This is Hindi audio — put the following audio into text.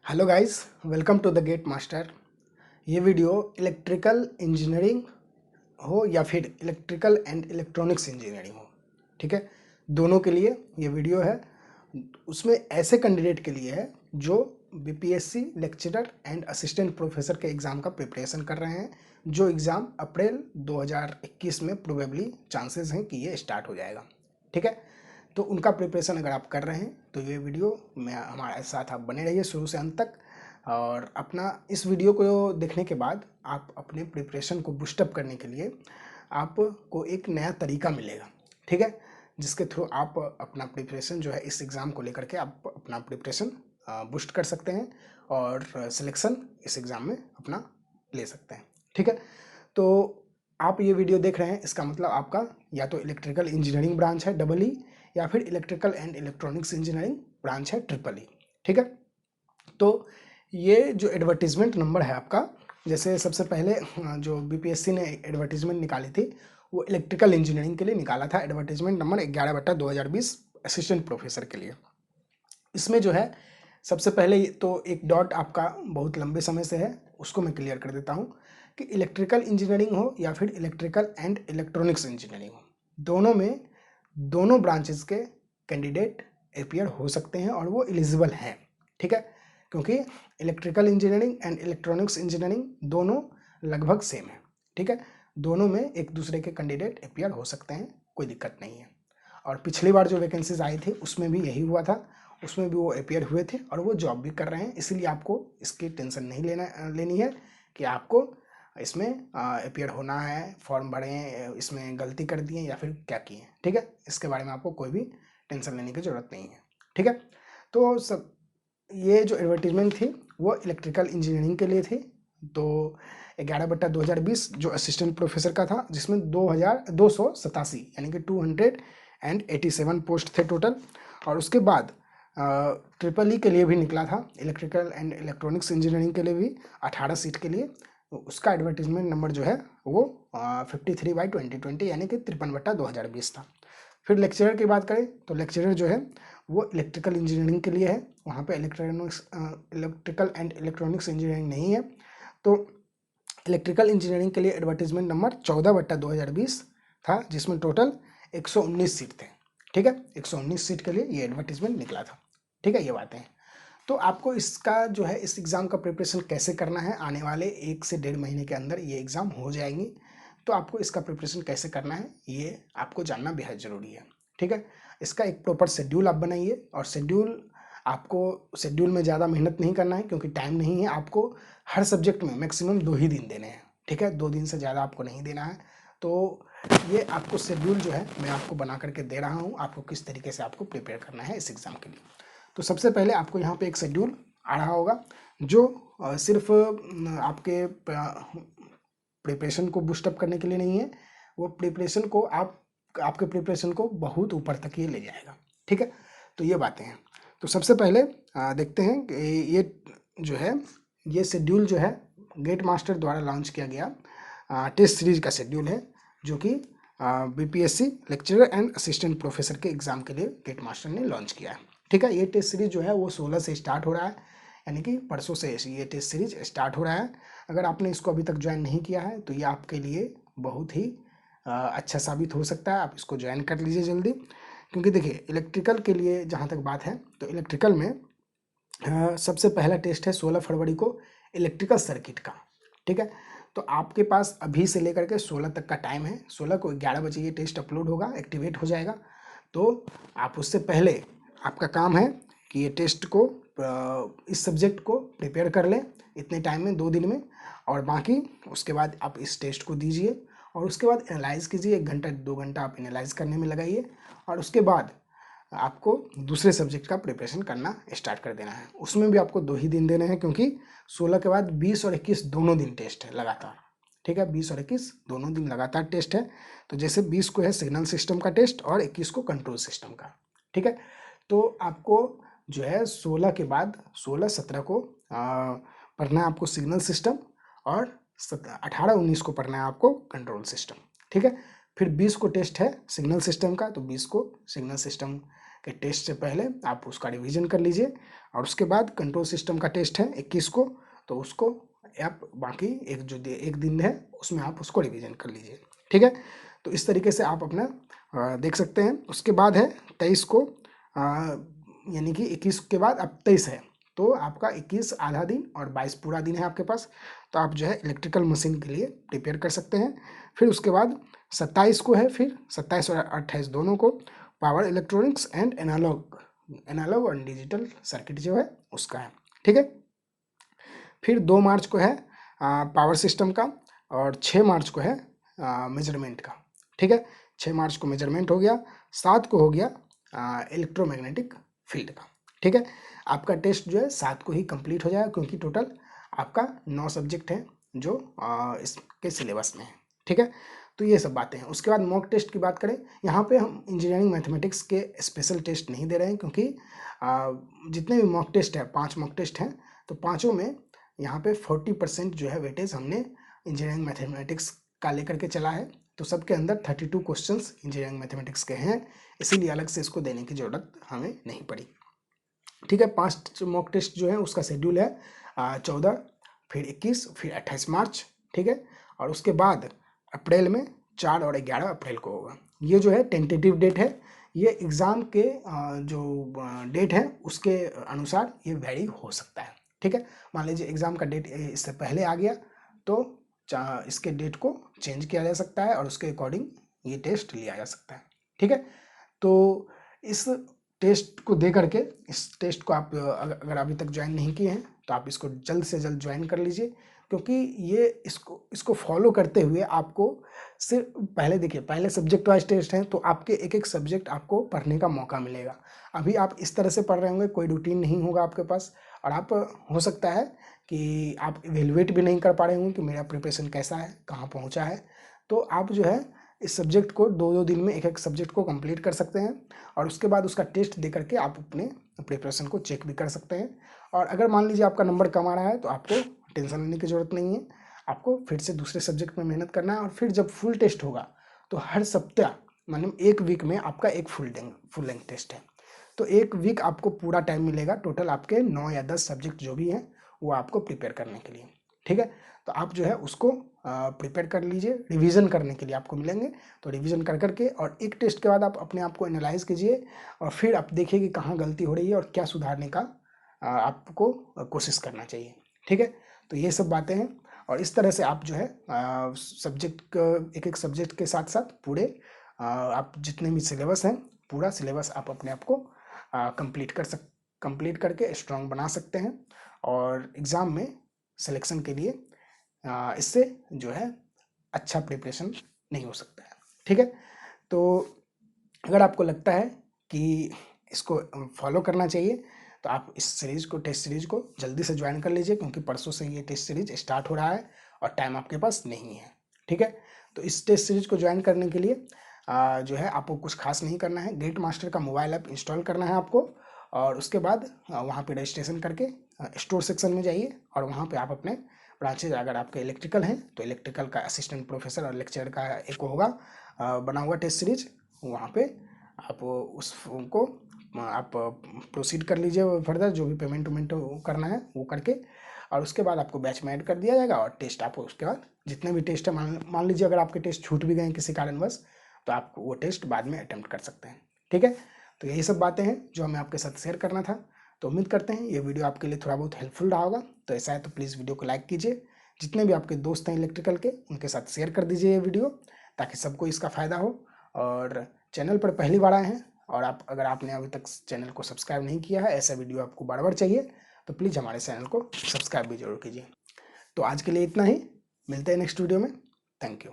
Hello guys, welcome to the GATE master. ये वीडियो इलेक्ट्रिकल इंजीनियरिंग हो या फिर इलेक्ट्रिकल एंड इलेक्ट्रॉनिक्स इंजीनियरिंग हो, ठीक है, दोनों के लिए ये वीडियो है। उसमें ऐसे कैंडिडेट के लिए है जो BPSC lecturer and assistant professor के एग्ज़ाम का प्रिपरेशन कर रहे हैं, जो एग्ज़ाम अप्रैल 2021 में प्रोबेबली चांसेस हैं कि ये स्टार्ट हो जाएगा, ठीक है। तो उनका प्रिपरेशन अगर आप कर रहे हैं तो ये वीडियो में हमारे साथ आप बने रहिए शुरू से अंत तक। और अपना इस वीडियो को देखने के बाद आप अपने प्रिपरेशन को बूस्टअप करने के लिए आपको एक नया तरीका मिलेगा, ठीक है, जिसके थ्रू आप अपना प्रिपरेशन जो है इस एग्ज़ाम को लेकर के आप अपना प्रिपरेशन बूस्ट कर सकते हैं और सिलेक्शन इस एग्ज़ाम में अपना ले सकते हैं, ठीक है। तो आप ये वीडियो देख रहे हैं, इसका मतलब आपका या तो इलेक्ट्रिकल इंजीनियरिंग ब्रांच है डबल ई, या फिर electrical and electronics engineering branch है ट्रिपल ई, ठीक है। तो ये जो एडवर्टीजमेंट नंबर है आपका, जैसे सबसे पहले जो बीपीएससी ने एडवर्टीजमेंट निकाली थी वो इलेक्ट्रिकल इंजीनियरिंग के लिए निकाला था, एडवर्टीजमेंट नंबर 11/2020 असिस्टेंट प्रोफेसर के लिए। इसमें जो है सबसे पहले तो एक डॉट आपका बहुत लंबे समय से है, उसको मैं क्लियर कर देता हूँ कि इलेक्ट्रिकल इंजीनियरिंग हो या फिर इलेक्ट्रिकल एंड इलेक्ट्रॉनिक्स इंजीनियरिंग हो, दोनों में दोनों ब्रांचेस के कैंडिडेट अपियर हो सकते हैं और वो एलिजिबल हैं, ठीक है, क्योंकि electrical engineering and electronics engineering दोनों लगभग सेम है, ठीक है। दोनों में एक दूसरे के कैंडिडेट अपियर हो सकते हैं, कोई दिक्कत नहीं है। और पिछली बार जो वैकेंसीज आई थी उसमें भी यही हुआ था, उसमें भी वो अपियर हुए थे और वो जॉब भी कर रहे हैं, इसीलिए आपको इसकी टेंशन नहीं लेनी है कि आपको इसमें अपियर होना है, फॉर्म भरें, इसमें गलती कर दिए या फिर क्या किए, ठीक है। इसके बारे में आपको कोई भी टेंशन लेने की ज़रूरत नहीं है, ठीक है। तो सब ये जो एडवर्टीजमेंट थी वो इलेक्ट्रिकल इंजीनियरिंग के लिए थी। तो 11/2020 जो असिस्टेंट प्रोफेसर का था, जिसमें 2,287 यानी कि 287 पोस्ट थे टोटल। और उसके बाद ट्रिपल ई के लिए भी निकला था, इलेक्ट्रिकल एंड इलेक्ट्रॉनिक्स इंजीनियरिंग के लिए भी 18 सीट के लिए। तो उसका एडवर्टीजमेंट नंबर जो है वो 53/2020 यानी कि 53/2020 था। फिर लेक्चरर की बात करें तो लेक्चरर जो है वो इलेक्ट्रिकल इंजीनियरिंग के लिए है, वहाँ पे इलेक्ट्रिकल एंड इलेक्ट्रॉनिक्स इंजीनियरिंग नहीं है। तो इलेक्ट्रिकल इंजीनियरिंग के लिए एडवर्टीजमेंट नंबर 14/2020 था, जिसमें टोटल 119 सीट थे, ठीक है। 119 सीट के लिए ये एडवर्टीजमेंट निकला था, ठीक है। ये बातें हैं। तो आपको इसका जो है इस एग्ज़ाम का प्रिपरेशन कैसे करना है, आने वाले 1 से 1.5 महीने के अंदर ये एग्ज़ाम हो जाएंगी। तो आपको इसका प्रिपरेशन कैसे करना है ये आपको जानना बेहद ज़रूरी है, ठीक है। इसका एक प्रॉपर शेड्यूल आप बनाइए, और शेड्यूल में ज़्यादा मेहनत नहीं करना है क्योंकि टाइम नहीं है। आपको हर सब्जेक्ट में मैक्सिमम 2 ही दिन देने हैं, ठीक है, 2 दिन से ज़्यादा आपको नहीं देना है। तो ये आपको शेड्यूल जो है मैं आपको बना करके दे रहा हूँ, आपको किस तरीके से आपको प्रिपेयर करना है इस एग्ज़ाम के लिए। तो सबसे पहले आपको यहाँ पे एक शेड्यूल आ रहा होगा जो सिर्फ आपके प्रिपरेशन को बूस्टअप करने के लिए नहीं है, वो प्रिपरेशन को आपके प्रिपरेशन को बहुत ऊपर तक ये ले जाएगा, ठीक है। तो ये बातें हैं। तो सबसे पहले देखते हैं कि ये जो है ये शेड्यूल जो है गेट मास्टर द्वारा लॉन्च किया गया टेस्ट सीरीज का शेड्यूल है, जो कि BPSC lecturer and assistant professor के एग्ज़ाम के लिए गेट मास्टर ने लॉन्च किया है, ठीक है। ये टेस्ट सीरीज जो है वो 16 से स्टार्ट हो रहा है, यानी कि परसों से ये टेस्ट सीरीज स्टार्ट हो रहा है। अगर आपने इसको अभी तक ज्वाइन नहीं किया है तो ये आपके लिए बहुत ही अच्छा साबित हो सकता है, आप इसको ज्वाइन कर लीजिए जल्दी। क्योंकि देखिए इलेक्ट्रिकल के लिए जहाँ तक बात है तो इलेक्ट्रिकल में सबसे पहला टेस्ट है 16 फरवरी को इलेक्ट्रिकल सर्किट का, ठीक है। तो आपके पास अभी से लेकर के 16 तक का टाइम है, 16 को 11 बजे ये टेस्ट अपलोड होगा, एक्टिवेट हो जाएगा। तो आप उससे पहले आपका काम है कि ये टेस्ट को इस सब्जेक्ट को प्रिपेयर कर लें इतने टाइम में, 2 दिन में। और बाकी उसके बाद आप इस टेस्ट को दीजिए और उसके बाद एनालाइज कीजिए, 1 घंटा 2 घंटा आप एनालाइज करने में लगाइए। और उसके बाद आपको दूसरे सब्जेक्ट का प्रिपरेशन करना स्टार्ट कर देना है। उसमें भी आपको 2 ही दिन देने हैं, क्योंकि 16 के बाद 20 और 21 दोनों दिन टेस्ट है लगातार, ठीक है। 20 और 21 दोनों दिन लगातार टेस्ट है। तो जैसे 20 को है सिग्नल सिस्टम का टेस्ट और 21 को कंट्रोल सिस्टम का, ठीक है। तो आपको जो है 16 के बाद 16-17 को पढ़ना है आपको सिग्नल सिस्टम, और 18-19 को पढ़ना है आपको कंट्रोल सिस्टम, ठीक है। फिर 20 को टेस्ट है सिग्नल सिस्टम का, तो 20 को सिग्नल सिस्टम कि टेस्ट से पहले आप उसका रिवीजन कर लीजिए, और उसके बाद कंट्रोल सिस्टम का टेस्ट है 21 को, तो उसको आप बाकी एक दिन है उसमें आप उसको रिवीजन कर लीजिए, ठीक है। तो इस तरीके से आप अपना देख सकते हैं। उसके बाद है 23 को, यानी कि 21 के बाद अब 23 है, तो आपका 21 आधा दिन और 22 पूरा दिन है आपके पास, तो आप जो है इलेक्ट्रिकल मशीन के लिए प्रिपेयर कर सकते हैं। फिर उसके बाद 27 को है, फिर 27 और 28 दोनों को पावर इलेक्ट्रॉनिक्स एंड एनालॉग और डिजिटल सर्किट जो है उसका है, ठीक है। फिर 2 मार्च को है पावर सिस्टम का, और 6 मार्च को है मेजरमेंट का, ठीक है। 6 मार्च को मेजरमेंट हो गया, 7 को हो गया इलेक्ट्रोमैग्नेटिक फील्ड का, ठीक है। आपका टेस्ट जो है 7 को ही कंप्लीट हो जाएगा, क्योंकि टोटल आपका 9 सब्जेक्ट है जो इसके सिलेबस में है, ठीक है। तो ये सब बातें हैं। उसके बाद मॉक टेस्ट की बात करें, यहाँ पे हम इंजीनियरिंग मैथमेटिक्स के स्पेशल टेस्ट नहीं दे रहे हैं, क्योंकि जितने भी मॉक टेस्ट है, 5 मॉक टेस्ट हैं, तो पाँचों में यहाँ पे 40% जो है वेटेज हमने इंजीनियरिंग मैथमेटिक्स का लेकर के चला है, तो सबके अंदर 32 क्वेश्चंस इंजीनियरिंग मैथमेटिक्स के हैं, इसीलिए अलग से इसको देने की ज़रूरत हमें नहीं पड़ी, ठीक है। 5 मॉक टेस्ट जो है उसका शेड्यूल है 14, फिर 21, फिर 28 मार्च, ठीक है। और उसके बाद अप्रैल में 4 और 11 अप्रैल को होगा। ये जो है टेंटेटिव डेट है, ये एग्ज़ाम के जो डेट है उसके अनुसार ये वेरी हो सकता है, ठीक है। मान लीजिए एग्ज़ाम का डेट इससे पहले आ गया, तो इसके डेट को चेंज किया जा सकता है और उसके अकॉर्डिंग ये टेस्ट लिया जा सकता है, ठीक है। तो इस टेस्ट को दे करके, इस टेस्ट को आप अगर अभी तक ज्वाइन नहीं किए हैं तो आप इसको जल्द से जल्द ज्वाइन कर लीजिए, क्योंकि ये इसको फॉलो करते हुए आपको सिर्फ पहले देखिए, पहले सब्जेक्ट वाइज टेस्ट हैं, तो आपके एक एक सब्जेक्ट आपको पढ़ने का मौका मिलेगा। अभी आप इस तरह से पढ़ रहे होंगे, कोई रूटीन नहीं होगा आपके पास, और आप हो सकता है कि आप इवेलुएट भी नहीं कर पा रहे होंगे कि मेरा प्रिपरेशन कैसा है, कहाँ पहुँचा है। तो आप जो है इस सब्जेक्ट को 2-2 दिन में एक एक सब्जेक्ट को कंप्लीट कर सकते हैं, और उसके बाद उसका टेस्ट दे करके आप अपने प्रिपरेशन को चेक भी कर सकते हैं। और अगर मान लीजिए आपका नंबर कम आ रहा है, तो आपको टेंशन लेने की ज़रूरत नहीं है, आपको फिर से दूसरे सब्जेक्ट में मेहनत करना है। और फिर जब फुल टेस्ट होगा, तो हर सप्ताह मतलब एक वीक में आपका एक फुल लेंथ टेस्ट है, तो एक वीक आपको पूरा टाइम मिलेगा, टोटल आपके 9 या 10 सब्जेक्ट जो भी हैं वो आपको प्रिपेयर करने के लिए, ठीक है। तो आप जो है उसको प्रिपेयर कर लीजिए, रिवीजन करने के लिए आपको मिलेंगे, तो रिवीजन कर करके और एक टेस्ट के बाद आप अपने आप को एनालाइज कीजिए, और फिर आप देखिए कि कहाँ गलती हो रही है और क्या सुधारने का आपको कोशिश करना चाहिए, ठीक है। तो ये सब बातें हैं, और इस तरह से आप जो है सब्जेक्ट एक एक सब्जेक्ट के साथ साथ पूरे आप जितने भी सिलेबस हैं, पूरा सिलेबस आप अपने आप को कंप्लीट करके स्ट्रांग बना सकते हैं, और एग्ज़ाम में सिलेक्शन के लिए इससे जो है अच्छा प्रिपरेशन नहीं हो सकता है, ठीक है। तो अगर आपको लगता है कि इसको फॉलो करना चाहिए, तो आप इस सीरीज़ को, टेस्ट सीरीज़ को जल्दी से ज्वाइन कर लीजिए, क्योंकि परसों से ये टेस्ट सीरीज स्टार्ट हो रहा है और टाइम आपके पास नहीं है, ठीक है। तो इस टेस्ट सीरीज़ को ज्वाइन करने के लिए जो है आपको कुछ खास नहीं करना है, गेट मास्टर का मोबाइल ऐप इंस्टॉल करना है आपको, और उसके बाद वहाँ पे रजिस्ट्रेशन करके स्टोर सेक्शन में जाइए, और वहाँ पे आप अपने ब्रांचेज, अगर आपके इलेक्ट्रिकल हैं तो इलेक्ट्रिकल का असिस्टेंट प्रोफेसर और लेक्चरर का एक होगा बना हुआ टेस्ट सीरीज, वहाँ पे आप उसको आप प्रोसीड कर लीजिए फर्दर, जो भी पेमेंट वेमेंट करना है वो करके, और उसके बाद आपको बैच में ऐड कर दिया जाएगा, और टेस्ट आप उसके बाद जितने भी टेस्ट है, मान लीजिए अगर आपके टेस्ट छूट भी गए किसी कारणवश, तो आप वो टेस्ट बाद में अटेम्प्ट कर सकते हैं, ठीक है। तो यही सब बातें हैं जो हमें आपके साथ शेयर करना था। तो उम्मीद करते हैं ये वीडियो आपके लिए थोड़ा बहुत हेल्पफुल रहा होगा। तो ऐसा है तो प्लीज़ वीडियो को लाइक कीजिए, जितने भी आपके दोस्त हैं इलेक्ट्रिकल के उनके साथ शेयर कर दीजिए ये वीडियो, ताकि सबको इसका फ़ायदा हो। और चैनल पर पहली बार आए हैं और अगर आपने अभी तक चैनल को सब्सक्राइब नहीं किया है, ऐसा वीडियो आपको बार बार चाहिए, तो प्लीज़ हमारे चैनल को सब्सक्राइब भी जरूर कीजिए। तो आज के लिए इतना ही, मिलते हैं नेक्स्ट वीडियो में। Thank you.